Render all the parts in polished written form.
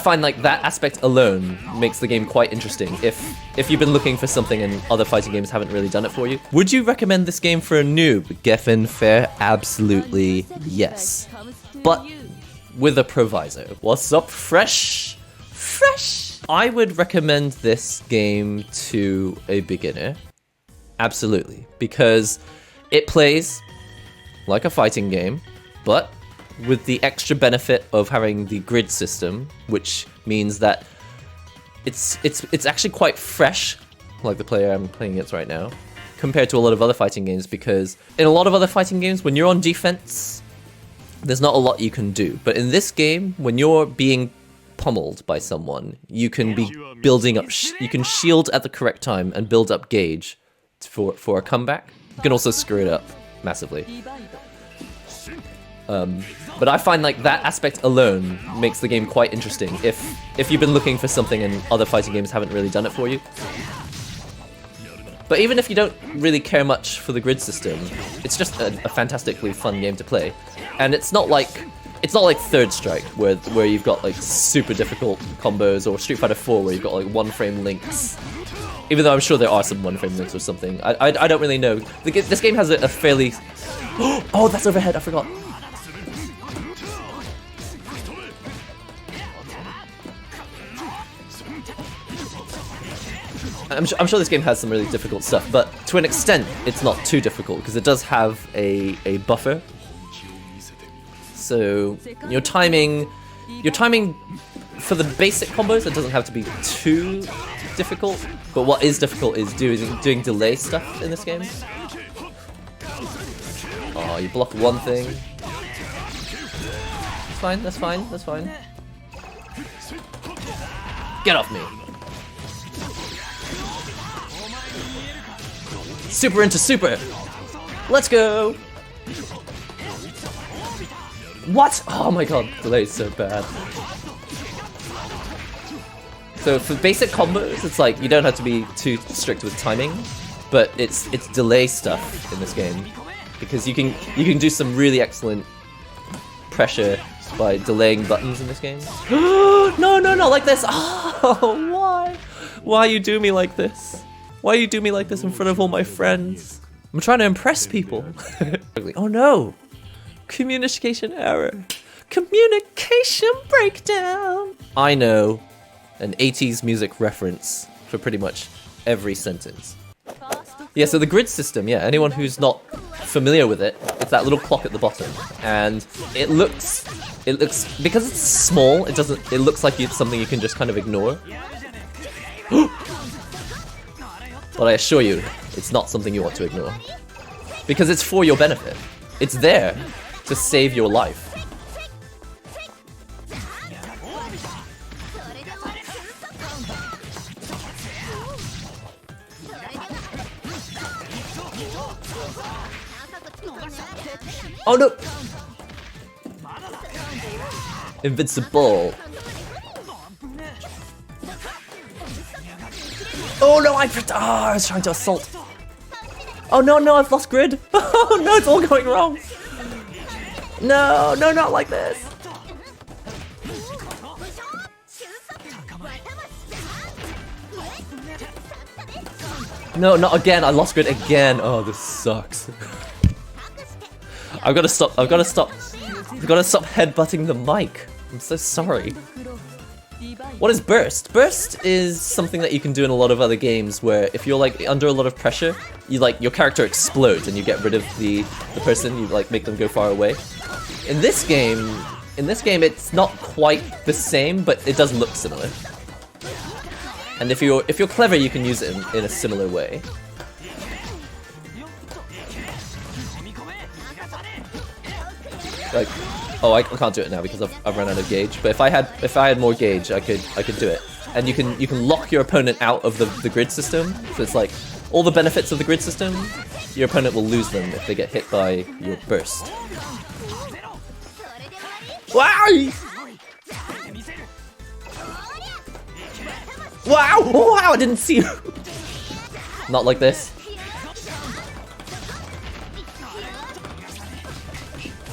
I find like that aspect alone makes the game quite interesting if you've been looking for something and other fighting games haven't really done it for you. Would you recommend this game for a noob? Geffen fair, absolutely yes. But with a proviso. What's up, fresh? Fresh! I would recommend this game to a beginner. Absolutely. Because it plays like a fighting game, but with the extra benefit of having the grid system, which means that it's actually quite fresh, like the player I'm playing against right now, compared to a lot of other fighting games, because in a lot of other fighting games, when you're on defense, there's not a lot you can do. But in this game, when you're being pummeled by someone, you can be building up, you can shield at the correct time and build up gauge for a comeback. You can also screw it up massively. But I find like that aspect alone makes the game quite interesting if you've been looking for something and other fighting games haven't really done it for you. But even if you don't really care much for the grid system, it's just a fantastically fun game to play. And it's not like Third Strike where you've got like super difficult combos, or Street Fighter 4 where you've got like one-frame links. Even though I'm sure there are some one-frame links or something. I don't really know. This game has a fairly... Oh, that's overhead, I forgot. I'm sure this game has some really difficult stuff, but to an extent, it's not too difficult, because it does have a buffer. So your timing for the basic combos, it doesn't have to be too difficult, but what is difficult is doing delay stuff in this game. Oh, you block one thing. That's fine, that's fine, that's fine. Get off me. Super into super! Let's go! What? Oh my god, delay is so bad. So for basic combos, it's like you don't have to be too strict with timing, but it's delay stuff in this game, because you can do some really excellent pressure by delaying buttons in this game. No, not like this! Oh, why? Why you do me like this? Why you do me like this in front of all my friends? I'm trying to impress people. Oh no! Communication error. Communication breakdown! I know an 80s music reference for pretty much every sentence. Yeah, so the grid system, yeah, anyone who's not familiar with it, it's that little clock at the bottom. And it looks, because it's small, it looks like it's something you can just kind of ignore. But I assure you, it's not something you want to ignore. Because it's for your benefit. It's there to save your life. Oh no! Invincible. Oh no, I was trying to assault. Oh no, I've lost grid. Oh no, it's all going wrong. No, not like this. No, not again. I lost grid again. Oh, this sucks. I've got to stop headbutting the mic. I'm so sorry. What is burst? Burst is something that you can do in a lot of other games where if you're like under a lot of pressure, your character explodes and you get rid of the person, you like make them go far away. In this game it's not quite the same, but it does look similar. And if you're clever, you can use it in a similar way. Like, oh, I can't do it now because I've run out of gauge. But if I had more gauge, I could do it. And you can lock your opponent out of the grid system. So it's like all the benefits of the grid system, your opponent will lose them if they get hit by your burst. Wow! Wow! Wow! I didn't see you. Not like this.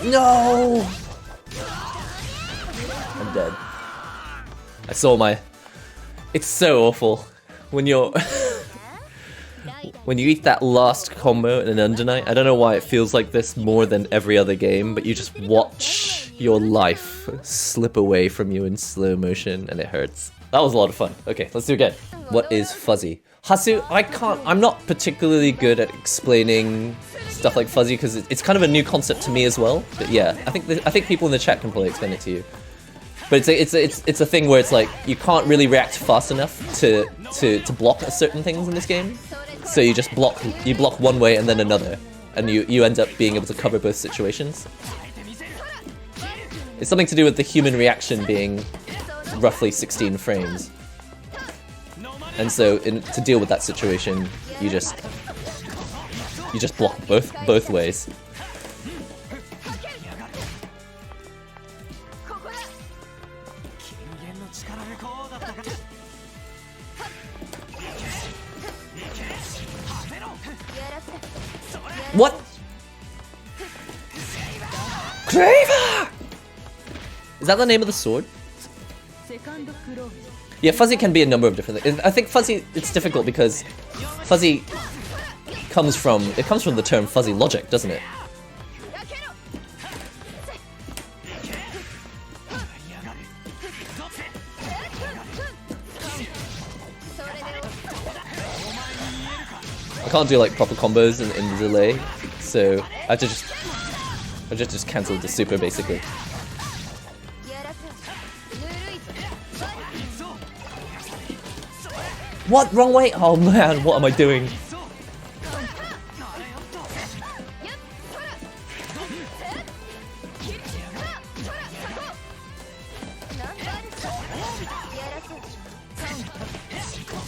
No! I'm dead. I saw my... It's so awful. When you're... when you eat that last combo in an Under Night, I don't know why it feels like this more than every other game, but you just watch your life slip away from you in slow motion and it hurts. That was a lot of fun. Okay, let's do it again. What is fuzzy? Hasu, I'm not particularly good at explaining stuff like fuzzy because it's kind of a new concept to me as well. But yeah, I think people in the chat can probably explain it to you. But it's a thing where it's like you can't really react fast enough to block certain things in this game. So you just block one way and then another, and you end up being able to cover both situations. It's something to do with the human reaction being roughly 16 frames. And so to deal with that situation, you just block both ways. What? Craver! Is that the name of the sword? Yeah, fuzzy can be a number of different things. I think fuzzy, it's difficult because fuzzy comes from the term fuzzy logic, doesn't it? I can't do like proper combos in the delay, so I just cancelled the super basically. What? Wrong way? Oh man, what am I doing?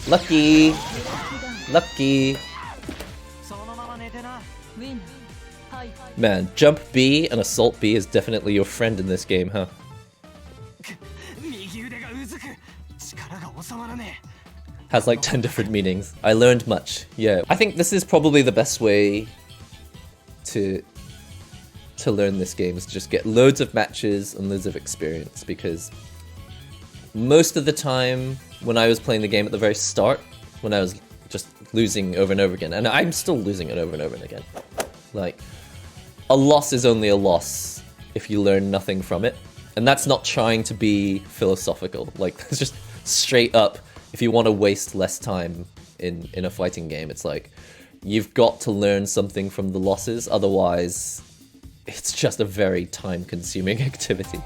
Lucky! Lucky! Man, jump B and assault B is definitely your friend in this game, huh? Has like 10 different meanings. I learned much. Yeah, I think this is probably the best way to learn this game, is to just get loads of matches and loads of experience, because most of the time when I was playing the game at the very start, when I was just losing over and over again, and I'm still losing it over and over and again, like, a loss is only a loss if you learn nothing from it. And that's not trying to be philosophical, like, it's just straight up, if you want to waste less time in a fighting game, it's like, you've got to learn something from the losses, otherwise it's just a very time-consuming activity.